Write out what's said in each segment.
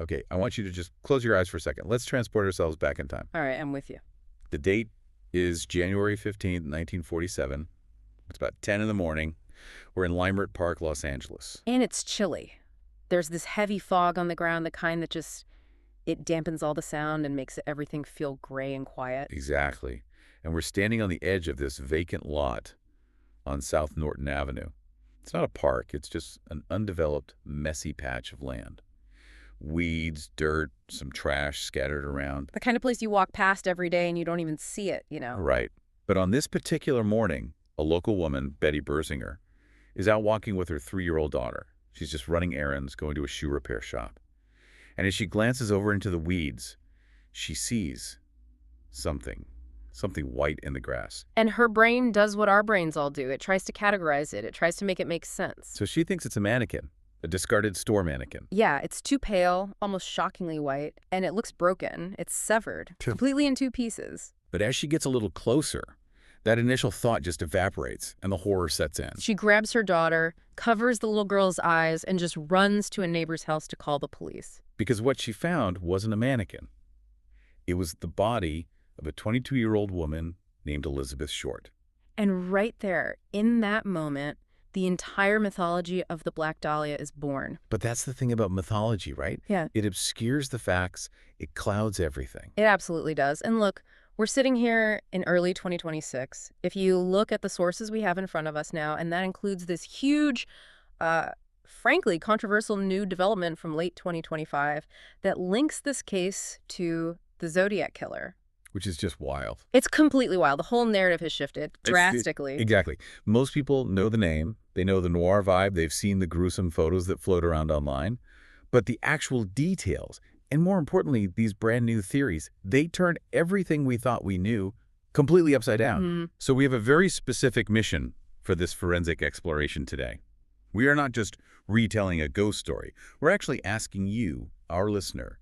Okay, I want you to just close your eyes for a second. Let's transport ourselves back in time. All right, I'm with you. The date is January 15th, 1947. It's about 10 in the morning. We're in Leimert Park, Los Angeles. And it's chilly. There's this heavy fog on the ground, the kind that just, it dampens all the sound and makes everything feel gray and quiet. Exactly. And we're standing on the edge of this vacant lot on South Norton Avenue. It's not a park. It's just an undeveloped, messy patch of land. Weeds, dirt, some trash scattered around. The kind of place you walk past every day and you don't even see it, you know? Right. But on this particular morning, a local woman, Betty Bersinger, is out walking with her 3-year-old daughter. She's just running errands, going to a shoe repair shop. And as she glances over into the weeds, she sees something white in the grass. And her brain does what our brains all do. It tries to categorize it. It tries to make it make sense. So she thinks it's a mannequin, a discarded store mannequin. Yeah, it's too pale, almost shockingly white, and it looks broken. It's severed, completely in 2 pieces. But as she gets a little closer, that initial thought just evaporates and the horror sets in. She grabs her daughter, covers the little girl's eyes, and just runs to a neighbor's house to call the police. Because what she found wasn't a mannequin. It was the body of a 22-year-old woman named Elizabeth Short. And right there, in that moment, the entire mythology of the Black Dahlia is born. But that's the thing about mythology, right? Yeah. It obscures the facts. It clouds everything. It absolutely does. And look, we're sitting here in early 2026. If you look at the sources we have in front of us now, and that includes this huge, frankly, controversial new development from late 2025 that links this case to the Zodiac killer. Which is just wild. It's completely wild. The whole narrative has shifted drastically. Exactly. Most people know the name. They know the noir vibe. They've seen the gruesome photos that float around online. But the actual details, and more importantly, these brand new theories, they turn everything we thought we knew completely upside down. So we have a very specific mission for this forensic exploration today. We are not just retelling a ghost story. We're actually asking you, our listener,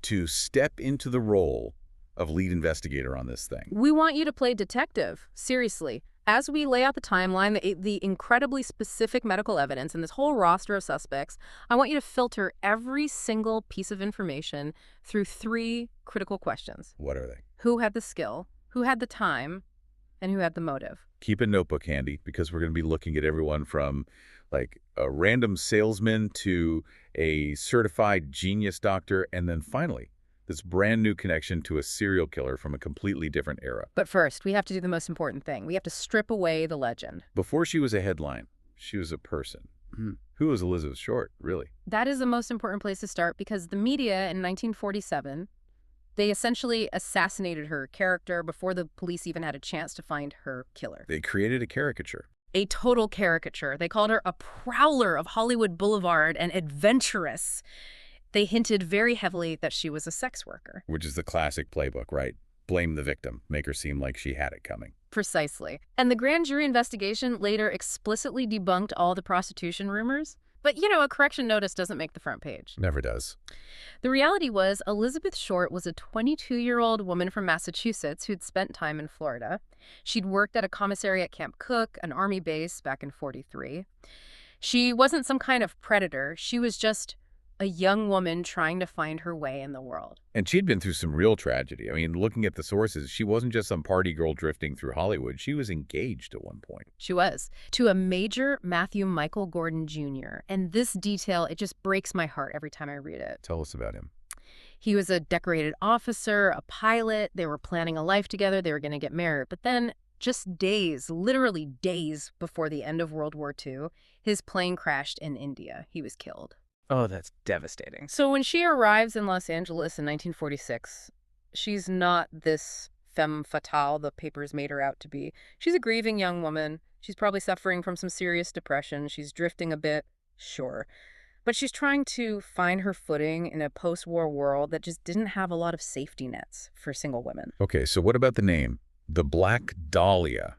to step into the role of lead investigator on this thing. We want you to play detective, seriously. As we lay out the timeline, the incredibly specific medical evidence, and this whole roster of suspects, I want you to filter every single piece of information through 3 critical questions. What are they? Who had the skill? Who had the time? And who had the motive? Keep a notebook handy, because we're going to be looking at everyone from like a random salesman to a certified genius doctor, and then finally, this brand new connection to a serial killer from a completely different era. But first, we have to do the most important thing. We have to strip away the legend. Before she was a headline, she was a person. Who was Elizabeth Short, really? That is the most important place to start, because the media in 1947, they essentially assassinated her character before the police even had a chance to find her killer. They created a caricature. A total caricature. They called her a prowler of Hollywood Boulevard and adventurous. They hinted very heavily that she was a sex worker. Which is the classic playbook, right? Blame the victim, make her seem like she had it coming. Precisely. And the grand jury investigation later explicitly debunked all the prostitution rumors. But, you know, a correction notice doesn't make the front page. Never does. The reality was Elizabeth Short was a 22-year-old woman from Massachusetts who'd spent time in Florida. She'd worked at a commissary at Camp Cook, an Army base, back in '43. She wasn't some kind of predator. She was just a young woman trying to find her way in the world. And she'd been through some real tragedy. I mean, looking at the sources, she wasn't just some party girl drifting through Hollywood. She was engaged at one point. She was, to a Major Matthew Michael Gordon Jr. And this detail, it just breaks my heart every time I read it. Tell us about him. He was a decorated officer, a pilot. They were planning a life together. They were going to get married. But then just days, literally days before the end of World War II, his plane crashed in India. He was killed. Oh, that's devastating. So when she arrives in Los Angeles in 1946, she's not this femme fatale the papers made her out to be. She's a grieving young woman. She's probably suffering from some serious depression. She's drifting a bit, sure. But she's trying to find her footing in a post-war world that just didn't have a lot of safety nets for single women. Okay, so what about the name? The Black Dahlia.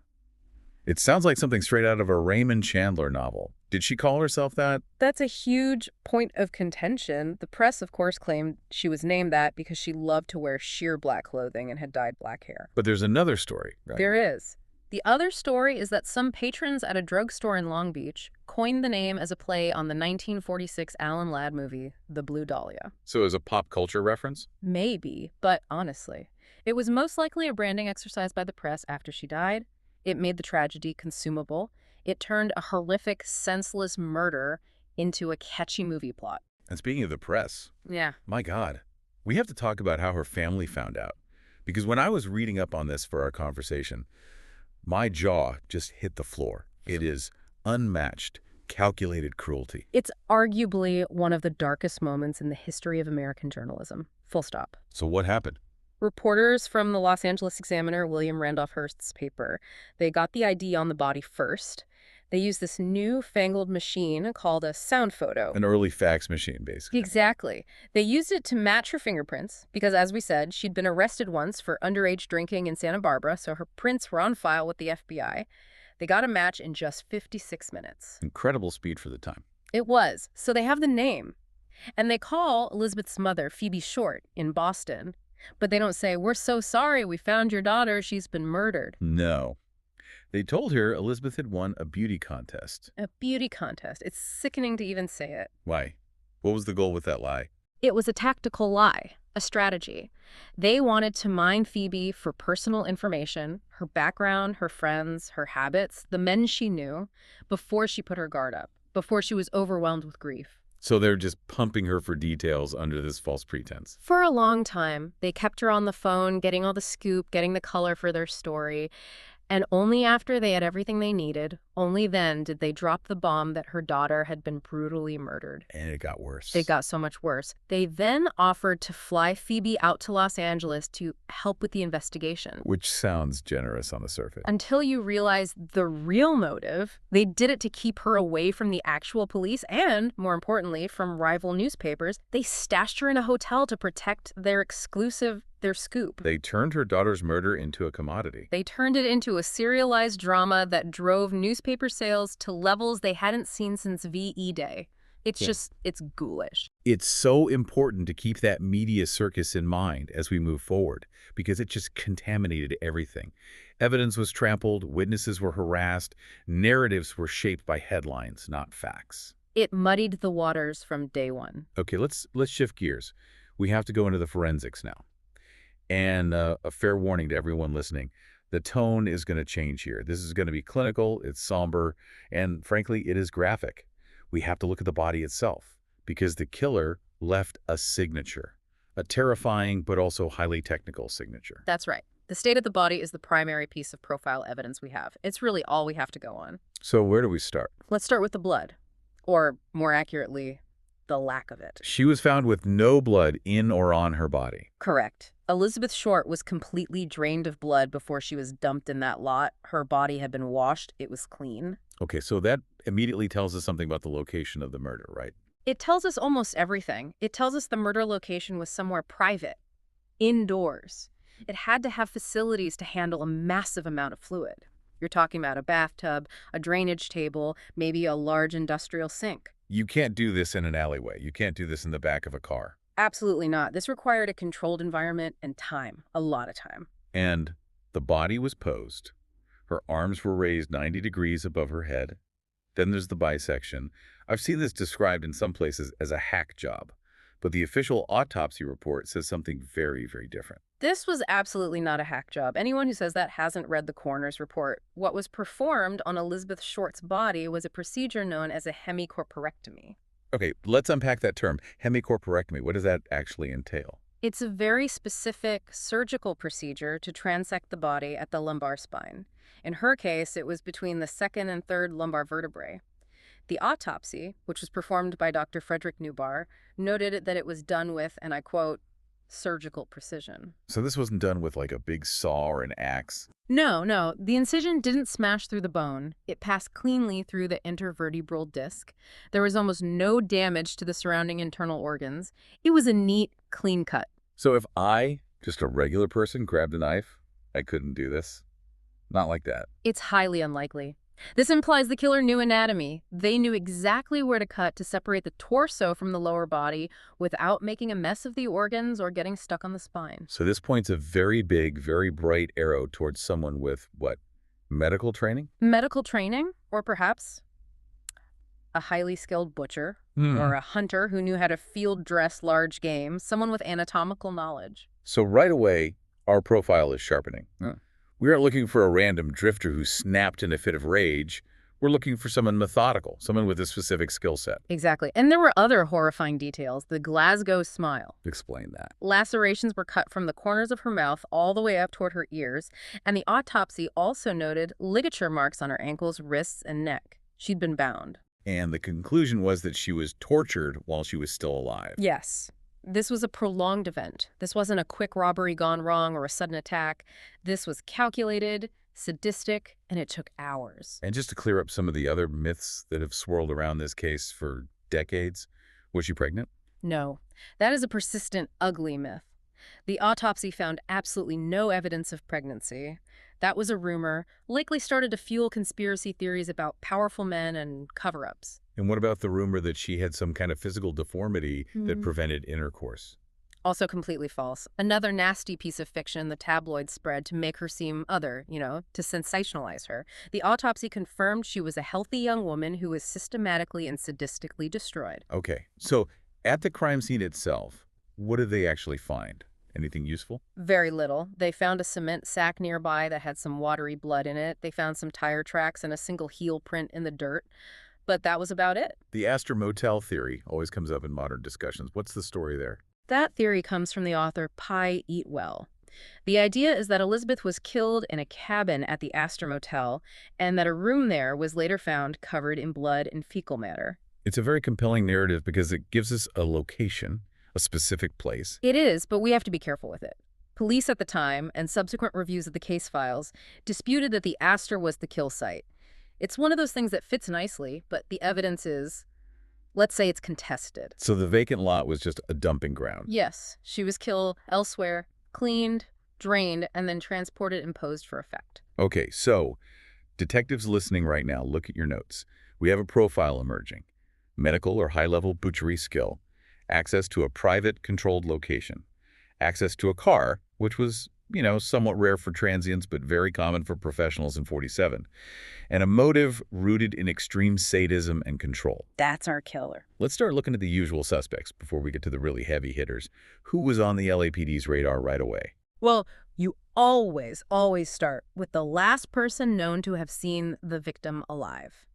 It sounds like something straight out of a Raymond Chandler novel. Did she call herself that? That's a huge point of contention. The press, of course, claimed she was named that because she loved to wear sheer black clothing and had dyed black hair. But there's another story, right? There is. The other story is that some patrons at a drugstore in Long Beach coined the name as a play on the 1946 Alan Ladd movie, The Blue Dahlia. So as a pop culture reference? Maybe, but honestly, it was most likely a branding exercise by the press after she died. It made the tragedy consumable. It turned a horrific, senseless murder into a catchy movie plot. And speaking of the press, Yeah. my God, we have to talk about how her family found out. Because when I was reading up on this for our conversation, my jaw just hit the floor. It is unmatched, calculated cruelty. It's arguably one of the darkest moments in the history of American journalism. Full stop. So what happened? Reporters from the Los Angeles Examiner, William Randolph Hearst's paper, they got the ID on the body first. They used this new-fangled machine called a sound photo. An early fax machine, basically. Exactly. They used it to match her fingerprints because, as we said, she'd been arrested once for underage drinking in Santa Barbara, so her prints were on file with the FBI. They got a match in just 56 minutes. Incredible speed for the time. It was. So they have the name. And they call Elizabeth's mother Phoebe Short in Boston. But they don't say, "We're so sorry, we found your daughter, she's been murdered." No. They told her Elizabeth had won a beauty contest. A beauty contest. It's sickening to even say it. Why? What was the goal with that lie? It was a tactical lie, a strategy. They wanted to mine Phoebe for personal information, her background, her friends, her habits, the men she knew, before she put her guard up, before she was overwhelmed with grief. So they're just pumping her for details under this false pretense. For a long time, they kept her on the phone, getting all the scoop, getting the color for their story. And only after they had everything they needed, only then did they drop the bomb that her daughter had been brutally murdered. And it got worse. It got so much worse. They then offered to fly Phoebe out to Los Angeles to help with the investigation. Which sounds generous on the surface. Until you realize the real motive, they did it to keep her away from the actual police and, more importantly, from rival newspapers. They stashed her in a hotel to protect their scoop. They turned her daughter's murder into a commodity. They turned it into a serialized drama that drove newspaper sales to levels they hadn't seen since VE Day. It's ghoulish. It's so important to keep that media circus in mind as we move forward, because it just contaminated everything. Evidence was trampled, witnesses were harassed, narratives were shaped by headlines, not facts. It muddied the waters from day one. Okay, let's shift gears. We have to go into the forensics now. And a fair warning to everyone listening, the tone is going to change here. This is going to be clinical, it's somber, and frankly, it is graphic. We have to look at the body itself, because the killer left a signature, a terrifying but also highly technical signature. That's right. The state of the body is the primary piece of profile evidence we have. It's really all we have to go on. So where do we start? Let's start with the blood, or more accurately, the lack of it. She was found with no blood in or on her body. Correct. Elizabeth Short was completely drained of blood before she was dumped in that lot. Her body had been washed. It was clean. Okay, so that immediately tells us something about the location of the murder, right? It tells us almost everything. It tells us the murder location was somewhere private, indoors. It had to have facilities to handle a massive amount of fluid. You're talking about a bathtub, a drainage table, maybe a large industrial sink. You can't do this in an alleyway. You can't do this in the back of a car. Absolutely not. This required a controlled environment and time, a lot of time. And the body was posed. Her arms were raised 90 degrees above her head. Then there's the bisection. I've seen this described in some places as a hack job, but the official autopsy report says something very, very different. This was absolutely not a hack job. Anyone who says that hasn't read the coroner's report. What was performed on Elizabeth Short's body was a procedure known as a hemicorporectomy. Okay, let's unpack that term, hemicorporectomy. What does that actually entail? It's a very specific surgical procedure to transect the body at the lumbar spine. In her case, it was between the second and third lumbar vertebrae. The autopsy, which was performed by Dr. Frederick Newbar, noted that it was done with, and I quote, surgical precision. So this wasn't done with like a big saw or an axe? No. The incision didn't smash through the bone. It passed cleanly through the intervertebral disc. There was almost no damage to the surrounding internal organs. It was a neat, clean cut. So if I, just a regular person, grabbed a knife, I couldn't do this? Not like that. It's highly unlikely. This implies the killer knew anatomy. They knew exactly where to cut to separate the torso from the lower body without making a mess of the organs or getting stuck on the spine. So this points a very big, very bright arrow towards someone with, what, medical training? Medical training? Or perhaps a highly skilled butcher, Hmm. or a hunter who knew how to field dress large game, someone with anatomical knowledge. So right away, our profile is sharpening. We aren't looking for a random drifter who snapped in a fit of rage. We're looking for someone methodical, someone with a specific skill set. Exactly. And there were other horrifying details. The Glasgow smile. Explain that. Lacerations were cut from the corners of her mouth all the way up toward her ears, and the autopsy also noted ligature marks on her ankles, wrists, and neck. She'd been bound. And the conclusion was that she was tortured while she was still alive. Yes. This was a prolonged event. This wasn't a quick robbery gone wrong or a sudden attack. This was calculated, sadistic, and it took hours. And just to clear up some of the other myths that have swirled around this case for decades, was she pregnant? No, that is a persistent, ugly myth. The autopsy found absolutely no evidence of pregnancy. That was a rumor, likely started to fuel conspiracy theories about powerful men and cover-ups. And what about the rumor that she had some kind of physical deformity that prevented intercourse? Also completely false. Another nasty piece of fiction the tabloids spread to make her seem other, to sensationalize her. The autopsy confirmed she was a healthy young woman who was systematically and sadistically destroyed. Okay, so at the crime scene itself, what did they actually find? Anything useful? Very little. They found a cement sack nearby that had some watery blood in it. They found some tire tracks and a single heel print in the dirt. But that was about it. The Astor Motel theory always comes up in modern discussions. What's the story there? That theory comes from the author Pye Eatwell. The idea is that Elizabeth was killed in a cabin at the Astor Motel, and that a room there was later found covered in blood and fecal matter. It's a very compelling narrative because it gives us a location, a specific place. It is, but we have to be careful with it. Police at the time, and subsequent reviews of the case files, disputed that the Astor was the kill site. It's one of those things that fits nicely, but the evidence is, let's say it's contested. So the vacant lot was just a dumping ground. Yes, she was killed elsewhere, cleaned, drained, and then transported and posed for effect. Okay, so detectives listening right now, look at your notes. We have a profile emerging. Medical or high-level butchery skill. Access to a private, controlled location. Access to a car, which was, somewhat rare for transients, but very common for professionals in 47. And a motive rooted in extreme sadism and control. That's our killer. Let's start looking at the usual suspects before we get to the really heavy hitters. Who was on the LAPD's radar right away? Well, you always start with the last person known to have seen the victim alive.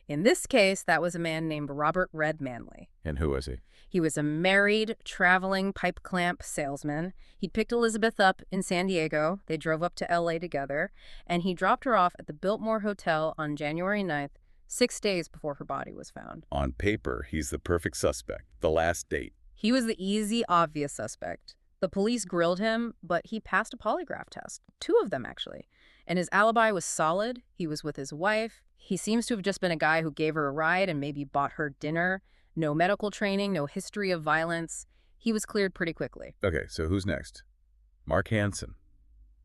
In this case, that was a man named Robert Red Manley. And who was he? He was a married, traveling pipe clamp salesman. He'd picked Elizabeth up in San Diego. They drove up to L.A. together, and he dropped her off at the Biltmore Hotel on January 9th, 6 days before her body was found. On paper, he's the perfect suspect, the last date. He was the easy, obvious suspect. The police grilled him, but he passed a polygraph test. 2 of them, actually. And his alibi was solid. He was with his wife. He seems to have just been a guy who gave her a ride and maybe bought her dinner. No medical training, no history of violence. He was cleared pretty quickly. Okay, so who's next? Mark Hansen.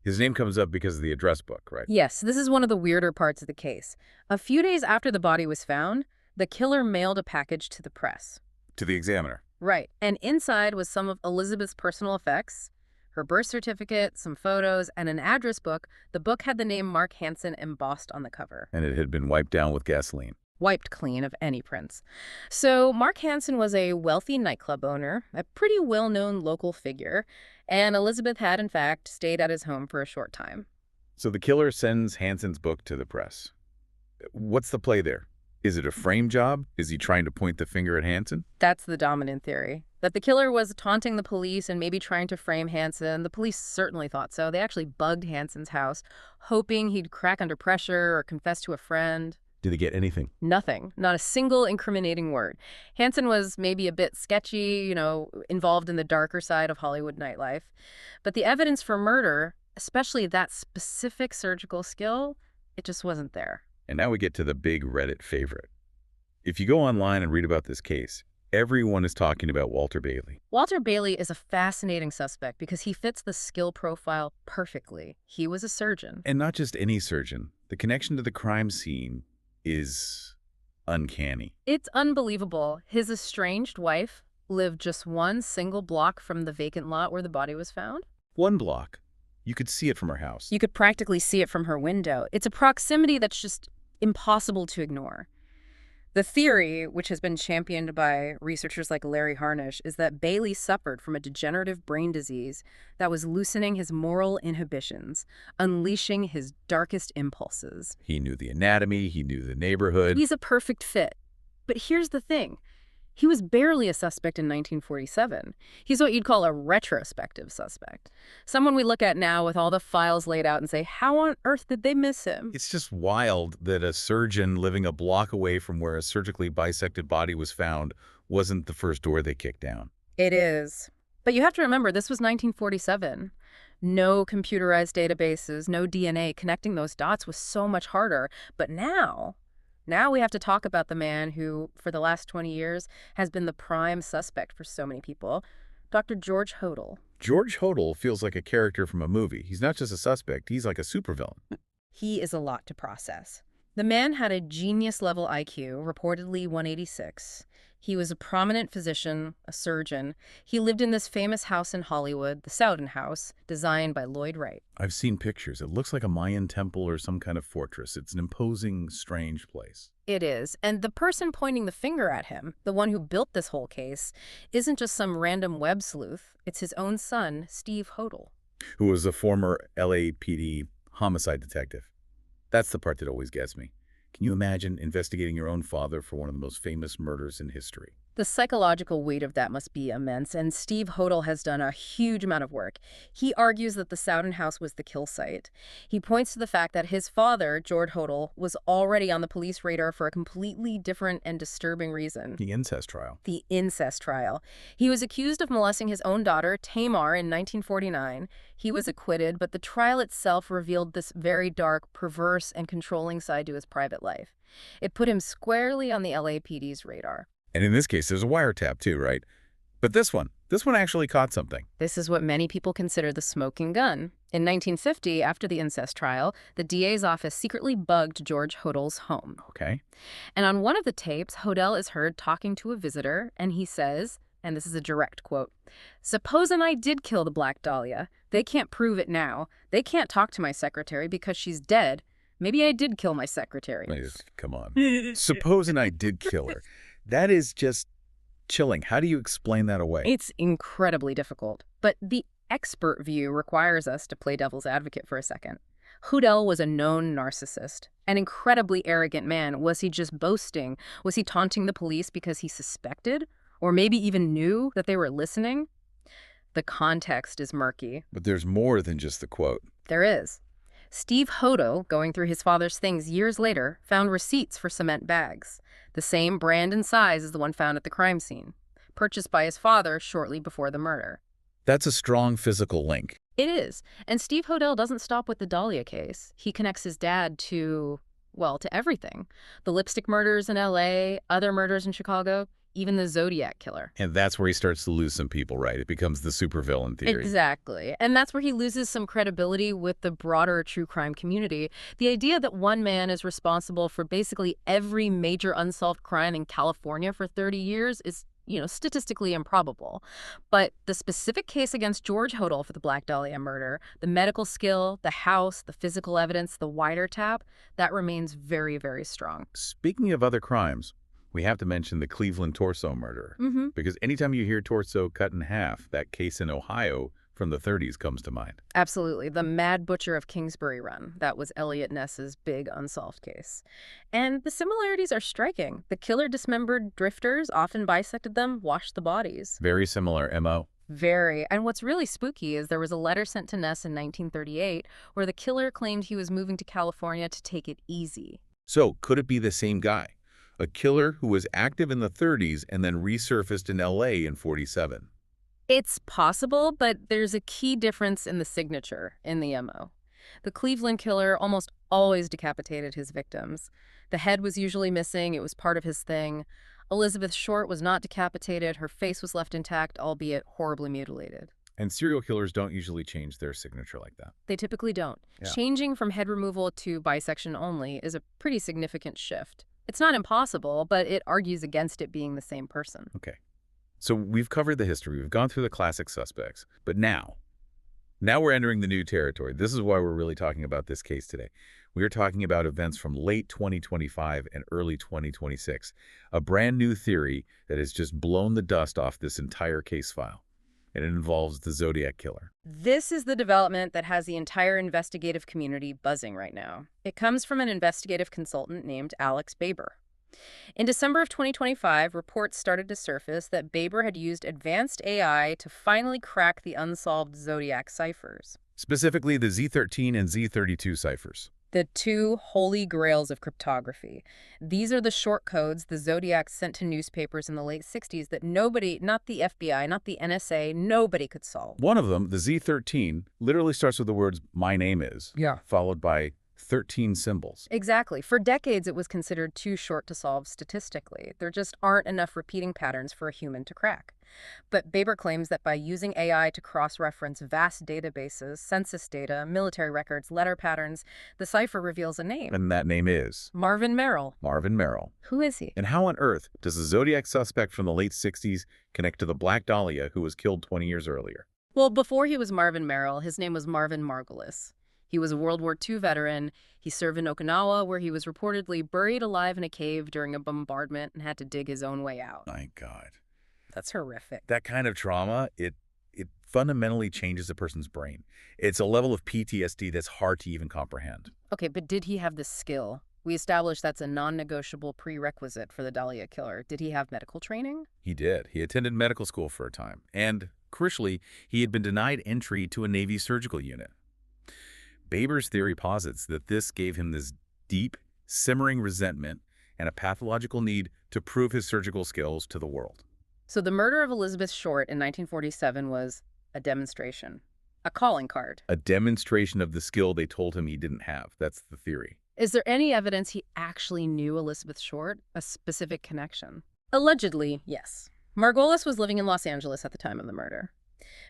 His name comes up because of the address book, right? Yes, this is one of the weirder parts of the case. A few days after the body was found, the killer mailed a package to the press. To the Examiner. Right, and inside was some of Elizabeth's personal effects, her birth certificate, some photos, and an address book. The book had the name Mark Hansen embossed on the cover. And it had been wiped down with gasoline. Wiped clean of any prints. So Mark Hansen was a wealthy nightclub owner, a pretty well-known local figure, and Elizabeth had, in fact, stayed at his home for a short time. So the killer sends Hansen's book to the press. What's the play there? Is it a frame job? Is he trying to point the finger at Hansen? That's the dominant theory. That the killer was taunting the police and maybe trying to frame Hansen. The police certainly thought so. They actually bugged Hansen's house, hoping he'd crack under pressure or confess to a friend. Did he get anything? Nothing. Not a single incriminating word. Hansen was maybe a bit sketchy, involved in the darker side of Hollywood nightlife. But the evidence for murder, especially that specific surgical skill, it just wasn't there. And now we get to the big Reddit favorite. If you go online and read about this case, everyone is talking about Walter Bailey. Walter Bailey is a fascinating suspect because he fits the skill profile perfectly. He was a surgeon. And not just any surgeon. The connection to the crime scene is uncanny. It's unbelievable. His estranged wife lived just one single block from the vacant lot where the body was found. 1 block. You could see it from her house. You could practically see it from her window. It's a proximity that's just impossible to ignore. The theory, which has been championed by researchers like Larry Harnish, is that Bailey suffered from a degenerative brain disease that was loosening his moral inhibitions, unleashing his darkest impulses. He knew the anatomy, he knew the neighborhood. He's a perfect fit. But here's the thing. He was barely a suspect in 1947. He's what you'd call a retrospective suspect. Someone we look at now with all the files laid out and say, how on earth did they miss him? It's just wild that a surgeon living a block away from where a surgically bisected body was found wasn't the first door they kicked down. It is. But you have to remember, this was 1947. No computerized databases, no DNA. Connecting those dots was so much harder. But now we have to talk about the man who, for the last 20 years, has been the prime suspect for so many people, Dr. George Hodel. George Hodel feels like a character from a movie. He's not just a suspect, he's like a supervillain. He is a lot to process. The man had a genius-level IQ, reportedly 186. He was a prominent physician, a surgeon. He lived in this famous house in Hollywood, the Sowden House, designed by Lloyd Wright. I've seen pictures. It looks like a Mayan temple or some kind of fortress. It's an imposing, strange place. It is. And the person pointing the finger at him, the one who built this whole case, isn't just some random web sleuth. It's his own son, Steve Hodel. Who was a former LAPD homicide detective. That's the part that always gets me. Can you imagine investigating your own father for one of the most famous murders in history? The psychological weight of that must be immense, and Steve Hodel has done a huge amount of work. He argues that the Sowden House was the kill site. He points to the fact that his father, George Hodel, was already on the police radar for a completely different and disturbing reason. The incest trial. The incest trial. He was accused of molesting his own daughter, Tamar, in 1949. He was acquitted, but the trial itself revealed this very dark, perverse, and controlling side to his private life. It put him squarely on the LAPD's radar. And in this case, there's a wiretap too, right? But this one actually caught something. This is what many people consider the smoking gun. In 1950, after the incest trial, the DA's office secretly bugged George Hodel's home. Okay. And on one of the tapes, Hodel is heard talking to a visitor, and he says, and this is a direct quote, "Supposing I did kill the Black Dahlia. They can't prove it now. They can't talk to my secretary because she's dead. Maybe I did kill my secretary." Come on. Supposing I did kill her. That is just chilling. How do you explain that away? It's incredibly difficult. But the expert view requires us to play devil's advocate for a second. Hodel was a known narcissist, an incredibly arrogant man. Was he just boasting? Was he taunting the police because he suspected, or maybe even knew that they were listening? The context is murky. But there's more than just the quote. There is. Steve Hodel, going through his father's things years later, found receipts for cement bags, the same brand and size as the one found at the crime scene, purchased by his father shortly before the murder. That's a strong physical link. It is. And Steve Hodel doesn't stop with the Dahlia case. He connects his dad to, well, to everything. The lipstick murders in LA, other murders in Chicago, even the Zodiac killer. And that's where he starts to lose some people, right? It becomes the supervillain theory. Exactly. And that's where he loses some credibility with the broader true crime community. The idea that one man is responsible for basically every major unsolved crime in California for 30 years is, statistically improbable. But the specific case against George Hodel for the Black Dahlia murder, the medical skill, the house, the physical evidence, the wiretap, that remains very, very strong. Speaking of other crimes, we have to mention the Cleveland torso murder. Because anytime you hear torso cut in half, that case in Ohio from the 30s comes to mind. Absolutely. The Mad Butcher of Kingsbury Run. That was Elliot Ness's big unsolved case. And the similarities are striking. The killer dismembered drifters, often bisected them, washed the bodies. Very similar MO. Very. And what's really spooky is there was a letter sent to Ness in 1938 where the killer claimed he was moving to California to take it easy. So, could it be the same guy? A killer who was active in the 30s and then resurfaced in LA in 47. It's possible, but there's a key difference in the signature in the MO. The Cleveland killer almost always decapitated his victims. The head was usually missing. It was part of his thing. Elizabeth Short was not decapitated. Her face was left intact, albeit horribly mutilated. And serial killers don't usually change their signature like that. They typically don't. Yeah. Changing from head removal to bisection only is a pretty significant shift. It's not impossible, but it argues against it being the same person. Okay. So we've covered the history. We've gone through the classic suspects. But now we're entering the new territory. This is why we're really talking about this case today. We are talking about events from late 2025 and early 2026, a brand new theory that has just blown the dust off this entire case file. And it involves the Zodiac killer. This is the development that has the entire investigative community buzzing right now. It comes from an investigative consultant named Alex Baber. In December of 2025, reports started to surface that Baber had used advanced AI to finally crack the unsolved Zodiac ciphers. Specifically, the Z13 and Z32 ciphers. The two holy grails of cryptography. These are the short codes the Zodiac sent to newspapers in the late 60s that nobody, not the FBI, not the NSA, nobody could solve. One of them, the Z13, literally starts with the words, "My name is," followed by 13 symbols. Exactly. For decades, it was considered too short to solve statistically. There just aren't enough repeating patterns for a human to crack. But Baber claims that by using AI to cross-reference vast databases, census data, military records, letter patterns, the cipher reveals a name. And that name is? Marvin Merrill. Marvin Merrill. Who is he? And how on earth does the Zodiac suspect from the late 60s connect to the Black Dahlia who was killed 20 years earlier? Well, before he was Marvin Merrill, his name was Marvin Margolis. He was a World War II veteran. He served in Okinawa, where he was reportedly buried alive in a cave during a bombardment and had to dig his own way out. My God. That's horrific. That kind of trauma, it fundamentally changes a person's brain. It's a level of PTSD that's hard to even comprehend. Okay, but did he have the skill? We established that's a non-negotiable prerequisite for the Dahlia killer. Did he have medical training? He did. He attended medical school for a time. And, crucially, he had been denied entry to a Navy surgical unit. Baber's theory posits that this gave him this deep, simmering resentment and a pathological need to prove his surgical skills to the world. So the murder of Elizabeth Short in 1947 was a demonstration, a calling card. A demonstration of the skill they told him he didn't have. That's the theory. Is there any evidence he actually knew Elizabeth Short, a specific connection? Allegedly, yes. Margolis was living in Los Angeles at the time of the murder.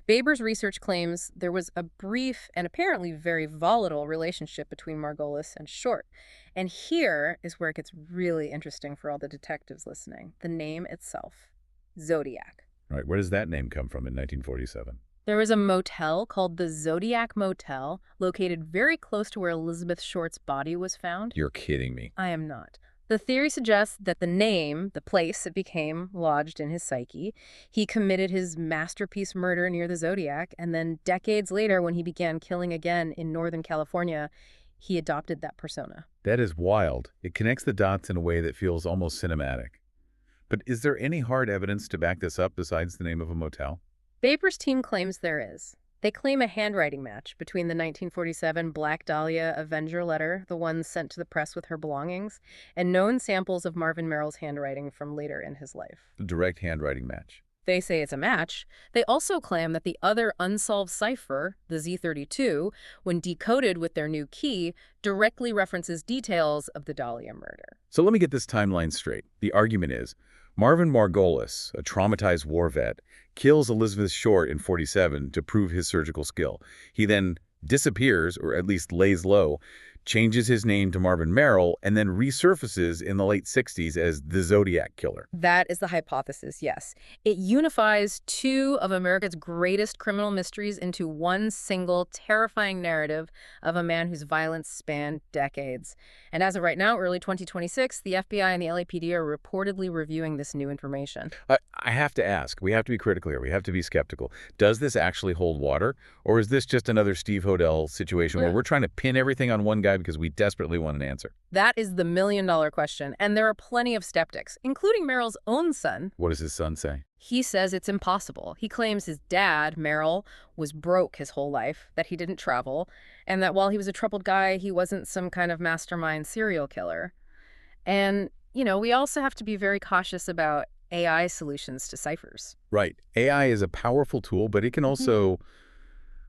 Baber's research claims there was a brief and apparently very volatile relationship between Margolis and Short. And here is where it gets really interesting for all the detectives listening. The name itself, Zodiac. Right. Where does that name come from in 1947? There was a motel called the Zodiac Motel, located very close to where Elizabeth Short's body was found. You're kidding me. I am not. The theory suggests that the name, the place it became lodged in his psyche, he committed his masterpiece murder near the Zodiac, and then decades later, when he began killing again in Northern California, he adopted that persona. That is wild. It connects the dots in a way that feels almost cinematic. But is there any hard evidence to back this up besides the name of a motel? Baber's team claims there is. They claim a handwriting match between the 1947 Black Dahlia Avenger letter, the one sent to the press with her belongings, and known samples of Marvin Merrill's handwriting from later in his life. The direct handwriting match. They say it's a match. They also claim that the other unsolved cipher, the Z32, when decoded with their new key, directly references details of the Dahlia murder. So let me get this timeline straight. The argument is, Marvin Margolis, a traumatized war vet, kills Elizabeth Short in 47 to prove his surgical skill. He then disappears, or at least lays low, changes his name to Marvin Merrill, and then resurfaces in the late 60s as the Zodiac killer. That is the hypothesis, yes. It unifies two of America's greatest criminal mysteries into one single, terrifying narrative of a man whose violence spanned decades. And as of right now, early 2026, the FBI and the LAPD are reportedly reviewing this new information. I have to ask, we have to be critical here, we have to be skeptical. Does this actually hold water? Or is this just another Steve Hodel situation where we're trying to pin everything on one guy because we desperately want an answer? That is the million-dollar question, and there are plenty of skeptics, including Merrill's own son. What does his son say? He says it's impossible. He claims his dad, Merrill, was broke his whole life, that he didn't travel, and that while he was a troubled guy, he wasn't some kind of mastermind serial killer. And, you know, we also have to be very cautious about AI solutions to ciphers. Right. AI is a powerful tool, but it can also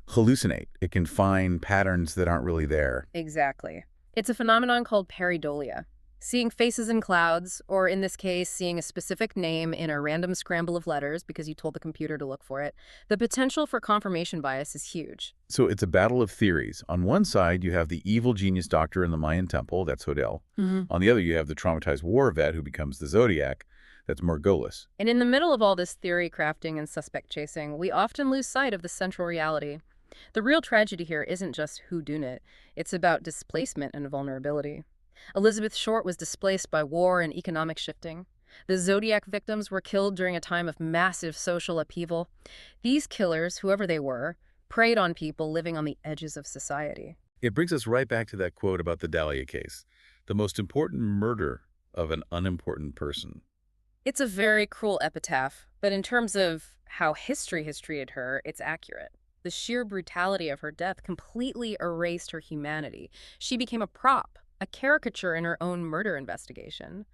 hallucinate. It can find patterns that aren't really there. Exactly. It's a phenomenon called pareidolia. Seeing faces in clouds, or in this case, seeing a specific name in a random scramble of letters because you told the computer to look for it, the potential for confirmation bias is huge. So it's a battle of theories. On one side, you have the evil genius doctor in the Mayan temple, that's Hodel. On the other, you have the traumatized war vet who becomes the Zodiac, that's Margolis. And in the middle of all this theory crafting and suspect chasing, we often lose sight of the central reality. The real tragedy here isn't just whodunit, it's about displacement and vulnerability. Elizabeth Short was displaced by war and economic shifting. The Zodiac victims were killed during a time of massive social upheaval. These killers, whoever they were, preyed on people living on the edges of society. It brings us right back to that quote about the Dahlia case, the most important murder of an unimportant person. It's a very cruel epitaph, but in terms of how history has treated her, it's accurate. The sheer brutality of her death completely erased her humanity. She became a prop, a caricature in her own murder investigation.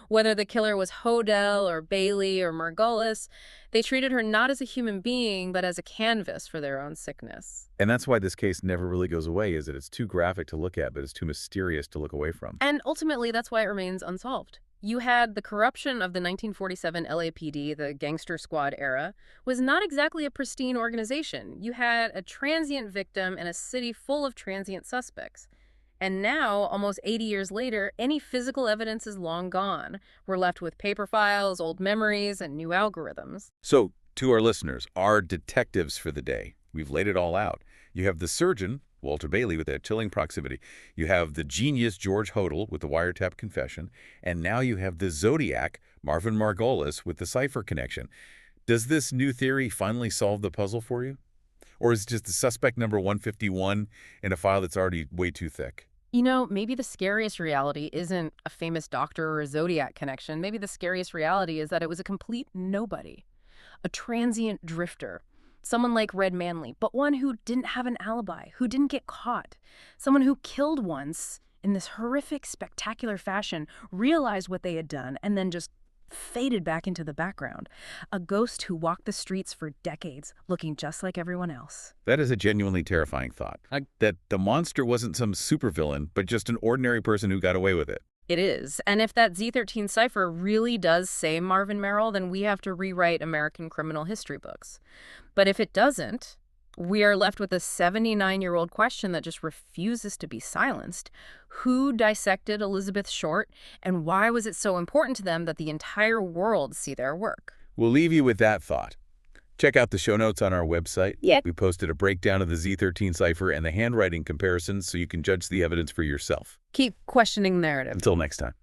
Whether the killer was Hodel or Bailey or Margolis, they treated her not as a human being, but as a canvas for their own sickness. And that's why this case never really goes away, is that it's too graphic to look at, but it's too mysterious to look away from. And ultimately, that's why it remains unsolved. You had the corruption of the 1947 LAPD, the gangster squad era, was not exactly a pristine organization. You had a transient victim in a city full of transient suspects. And now, almost 80 years later, any physical evidence is long gone. We're left with paper files, old memories, and new algorithms. So, to our listeners, our detectives for the day, we've laid it all out. You have the surgeon, Walter Bailey, with that chilling proximity. You have the genius George Hodel with the wiretap confession. And now you have the Zodiac, Marvin Margolis, with the cipher connection. Does this new theory finally solve the puzzle for you? Or is it just the suspect number 151 in a file that's already way too thick? You know, maybe the scariest reality isn't a famous doctor or a Zodiac connection. Maybe the scariest reality is that it was a complete nobody. A transient drifter. Someone like Red Manley, but one who didn't have an alibi, who didn't get caught. Someone who killed once in this horrific, spectacular fashion, realized what they had done, and then just faded back into the background. A ghost who walked the streets for decades, looking just like everyone else. That is a genuinely terrifying thought. That the monster wasn't some supervillain, but just an ordinary person who got away with it. It is. And if that Z13 cipher really does say Marvin Merrill, then we have to rewrite American criminal history books. But if it doesn't, we are left with a 79-year-old question that just refuses to be silenced. Who dissected Elizabeth Short, and why was it so important to them that the entire world see their work? We'll leave you with that thought. Check out the show notes on our website. Yeah. We posted a breakdown of the Z13 cipher and the handwriting comparisons so you can judge the evidence for yourself. Keep questioning the narrative. Until next time.